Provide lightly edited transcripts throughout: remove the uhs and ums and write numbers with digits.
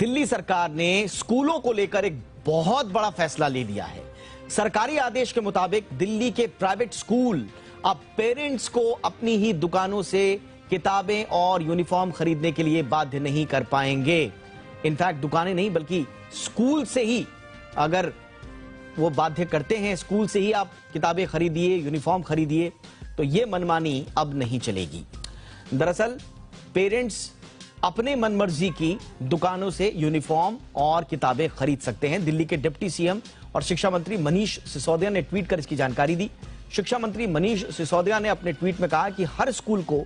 दिल्ली सरकार ने स्कूलों को लेकर एक बहुत बड़ा फैसला ले लिया है। सरकारी आदेश के मुताबिक दिल्ली के प्राइवेट स्कूल अब पेरेंट्स को अपनी ही दुकानों से किताबें और यूनिफॉर्म खरीदने के लिए बाध्य नहीं कर पाएंगे। इनफैक्ट दुकानें नहीं बल्कि स्कूल से ही अगर वो बाध्य करते हैं, स्कूल से ही आप किताबें खरीदिए, यूनिफॉर्म खरीदिए, तो ये मनमानी अब नहीं चलेगी। दरअसल पेरेंट्स अपने मनमर्जी की दुकानों से यूनिफॉर्म और किताबें खरीद सकते हैं। दिल्ली के डिप्टी सीएम और शिक्षा मंत्री मनीष सिसोदिया ने ट्वीट कर इसकी जानकारी दी। शिक्षा मंत्री मनीष सिसोदिया ने अपने ट्वीट में कहा कि हर स्कूल को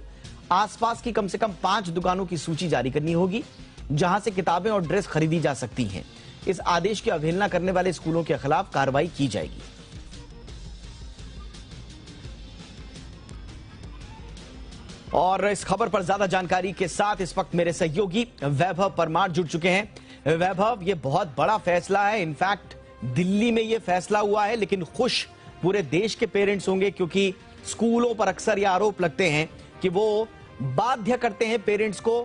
आसपास की कम से कम 5 दुकानों की सूची जारी करनी होगी जहां से किताबें और ड्रेस खरीदी जा सकती हैं। इस आदेश की अवहेलना करने वाले स्कूलों के खिलाफ कार्रवाई की जाएगी। और इस खबर पर ज्यादा जानकारी के साथ इस वक्त मेरे सहयोगी वैभव परमार जुड़ चुके हैं। वैभव, ये बहुत बड़ा फैसला है। इनफैक्ट दिल्ली में ये फैसला हुआ है, लेकिन खुश पूरे देश के पेरेंट्स होंगे क्योंकि स्कूलों पर अक्सर ये आरोप लगते हैं कि वो बाध्य करते हैं पेरेंट्स को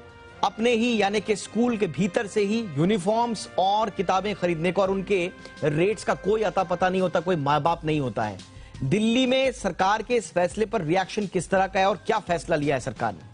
अपने ही यानी कि स्कूल के भीतर से ही यूनिफॉर्म्स और किताबें खरीदने को, और उनके रेट्स का कोई अता पता नहीं होता, कोई माँ बाप नहीं होता है। दिल्ली में सरकार के इस फैसले पर रिएक्शन किस तरह का है और क्या फैसला लिया है सरकार ने?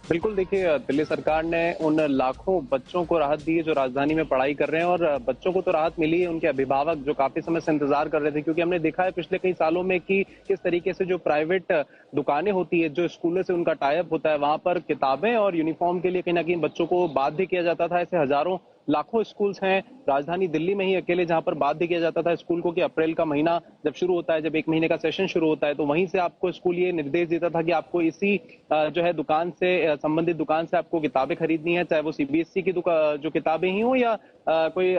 बिल्कुल, देखिए, दिल्ली सरकार ने उन लाखों बच्चों को राहत दी है जो राजधानी में पढ़ाई कर रहे हैं, और बच्चों को तो राहत मिली है, उनके अभिभावक जो काफी समय से इंतजार कर रहे थे, क्योंकि हमने देखा है पिछले कई सालों में कि किस तरीके से जो प्राइवेट दुकानें होती है, जो स्कूलों से उनका टाई अप होता है, वहां पर किताबें और यूनिफॉर्म के लिए कहीं ना कहीं बच्चों को बाध्य किया जाता था। ऐसे हजारों लाखों स्कूल्स हैं राजधानी दिल्ली में ही अकेले जहां पर बाध्य किया जाता था स्कूल को कि अप्रैल का महीना जब शुरू होता है, जब 1 महीने का सेशन शुरू होता है, तो वहीं से आपको स्कूल ये निर्देश देता था कि आपको इसी जो है दुकान से, संबंधित दुकान से आपको किताबें खरीदनी है, चाहे वो सीबीएसई की जो किताबें ही हो या कोई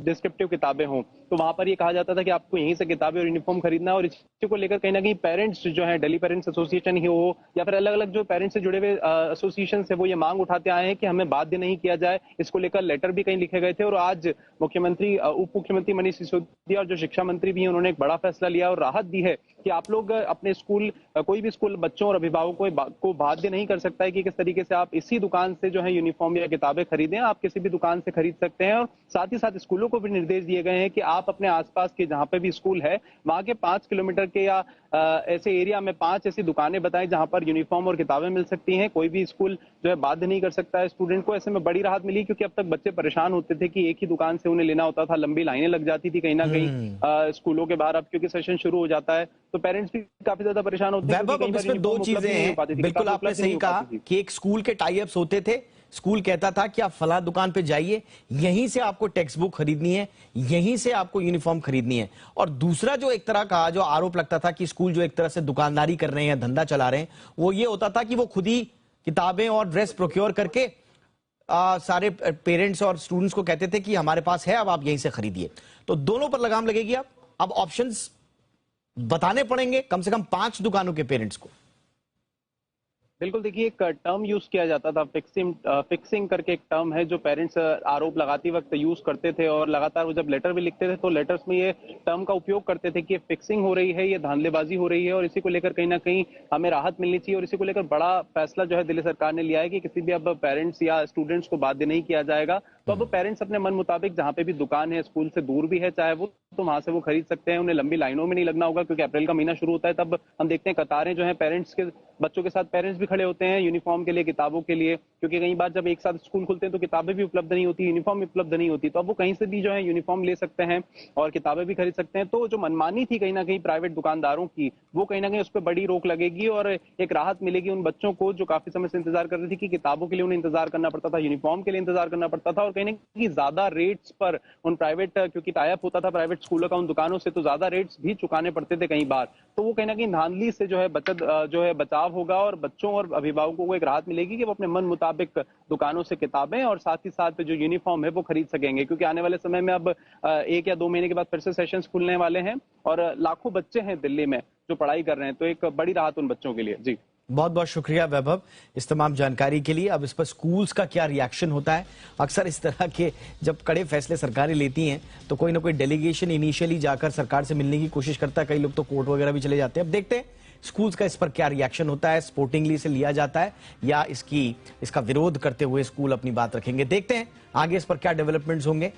डिस्क्रिप्टिव किताबें हों। तो वहां पर ये कहा जाता था कि आपको यहीं से किताबें और यूनिफॉर्म खरीदना है। और इसी को लेकर कहीं ना कहीं पेरेंट्स जो है, दिल्ली पेरेंट्स एसोसिएशन ही हो या फिर अलग अलग जो पेरेंट्स से जुड़े हुए एसोसिएशन है, वो ये मांग उठाते आए हैं कि हमें बाध्य नहीं किया जाए। इसको लेकर लेटर भी कहीं लिखे गए थे, और आज मुख्यमंत्री, उप मुख्यमंत्री मनीष सिसोदिया और जो शिक्षा मंत्री भी हैं, उन्होंने एक बड़ा फैसला लिया और राहत दी है कि आप लोग अपने स्कूल, कोई भी स्कूल बच्चों और अभिभावकों को बाध्य नहीं कर सकता है कि किस तरीके से आप इसी दुकान से जो है यूनिफॉर्म या किताबें खरीदें। आप किसी भी दुकान से खरीद सकते हैं। और साथ ही साथ स्कूलों को भी निर्देश दिए गए हैं कि आप अपने आसपास के जहां पे भी स्कूल है, वहां के 5 किलोमीटर के या ऐसे एरिया में 5 ऐसी दुकानें बताएं जहां पर यूनिफॉर्म और किताबें मिल सकती हैं। कोई भी स्कूल जो है बाध्य नहीं कर सकता है स्टूडेंट को। ऐसे में बड़ी राहत मिली, क्योंकि अब तक बच्चे परेशान होते थे कि एक ही दुकान से उन्हें लेना होता था, लंबी लाइनें लग जाती थी कहीं ना कहीं स्कूलों के बाहर। अब क्योंकि सेशन शुरू हो जाता है तो पेरेंट्स भी काफी ज्यादा परेशान होते हैं। इसमें 2 चीजें हैं। बिल्कुल आपने सही कहा कि एक स्कूल के टाई अप्स होते थे, स्कूल कहता था कि आप फला दुकान पे जाइए, यहीं से आपको टेक्स्ट बुक खरीदनी है, यहीं से आपको यूनिफॉर्म खरीदनी है। और दूसरा जो एक तरह का जो आरोप लगता था कि स्कूल जो एक तरह से दुकानदारी कर रहे हैं, धंधा चला रहे हैं, वो ये होता था कि वो खुद ही किताबें और ड्रेस प्रोक्योर करके सारे पेरेंट्स और स्टूडेंट्स को कहते थे कि हमारे पास है, अब आप यहीं से खरीदिए। तो दोनों पर लगाम लगेगी। अब ऑप्शंस बताने पड़ेंगे कम से कम 5 दुकानों के पेरेंट्स को। बिल्कुल, देखिए, एक टर्म यूज किया जाता था, फिक्सिंग करके एक टर्म है जो पेरेंट्स आरोप लगाते वक्त यूज करते थे, और लगातार वो जब लेटर भी लिखते थे तो लेटर्स में ये टर्म का उपयोग करते थे कि ये फिक्सिंग हो रही है, ये धांधलेबाजी हो रही है, और इसी को लेकर कहीं ना कहीं हमें राहत मिलनी चाहिए। और इसी को लेकर बड़ा फैसला जो है दिल्ली सरकार ने लिया है कि किसी भी अब पेरेंट्स या स्टूडेंट्स को बाध्य नहीं किया जाएगा। तो अब पेरेंट्स अपने मन मुताबिक जहां पे भी दुकान है, स्कूल से दूर भी है चाहे वो, तो वहां से वो खरीद सकते हैं। उन्हें लंबी लाइनों में नहीं लगना होगा, क्योंकि अप्रैल का महीना शुरू होता है, तब हम देखते हैं कतारें जो है पेरेंट्स के बच्चों के साथ पेरेंट्स भी खड़े होते हैं यूनिफॉर्म के लिए, किताबों के लिए, क्योंकि कई बार जब एक साथ स्कूल खुलते हैं तो किताबें भी उपलब्ध नहीं होती, यूनिफॉर्म उपलब्ध नहीं होती। तो अब वो कहीं से भी जो है यूनिफॉर्म ले सकते हैं और किताबें भी खरीद सकते हैं। तो जो मनमानी थी कहीं ना कहीं प्राइवेट दुकानदारों की, वो कहीं ना कहीं उस पर बड़ी रोक लगेगी और एक राहत मिलेगी उन बच्चों को जो काफी समय से इंतजार कर रहे थे कि किताबों के लिए उन्हें इंतजार करना पड़ता था, यूनिफॉर्म के लिए इंतजार करना पड़ता था, और कहीं ना कहीं ज्यादा रेट्स पर उन प्राइवेट, क्योंकि टाई अप होता था प्राइवेट स्कूलों का उन दुकानों से, तो ज्यादा रेट्स भी चुकाने पड़ते थे कई बार। तो वो कहीं ना कहीं धांधली से जो है बचाव होगा, और बच्चों और अभिभावकों को एक राहत मिलेगी कि वो अपने मन मुताबिक दुकानों से किताबें और साथ ही साथ जो यूनिफॉर्म है वो खरीद सकेंगे। क्योंकि आने वाले समय में अब 1 या 2 महीने के बाद फिर से सेशंस खुलने वाले हैं, और लाखों बच्चे हैं दिल्ली में जो पढ़ाई कर रहे हैं, तो एक बड़ी राहत उन बच्चों के लिए। जी, बहुत बहुत शुक्रिया वैभव इस तमाम जानकारी के लिए। अब इस पर स्कूल्स का क्या रिएक्शन होता है? अक्सर इस तरह के जब कड़े फैसले सरकारें लेती हैं तो कोई ना कोई डेलीगेशन इनिशियली जाकर सरकार से मिलने की कोशिश करता है, कई लोग तो कोर्ट वगैरह भी चले जाते हैं। अब देखते हैं स्कूल्स का इस पर क्या रिएक्शन होता है, स्पोर्टिंगली से लिया जाता है या इसका विरोध करते हुए स्कूल अपनी बात रखेंगे। देखते हैं आगे इस पर क्या डेवलपमेंट्स होंगे।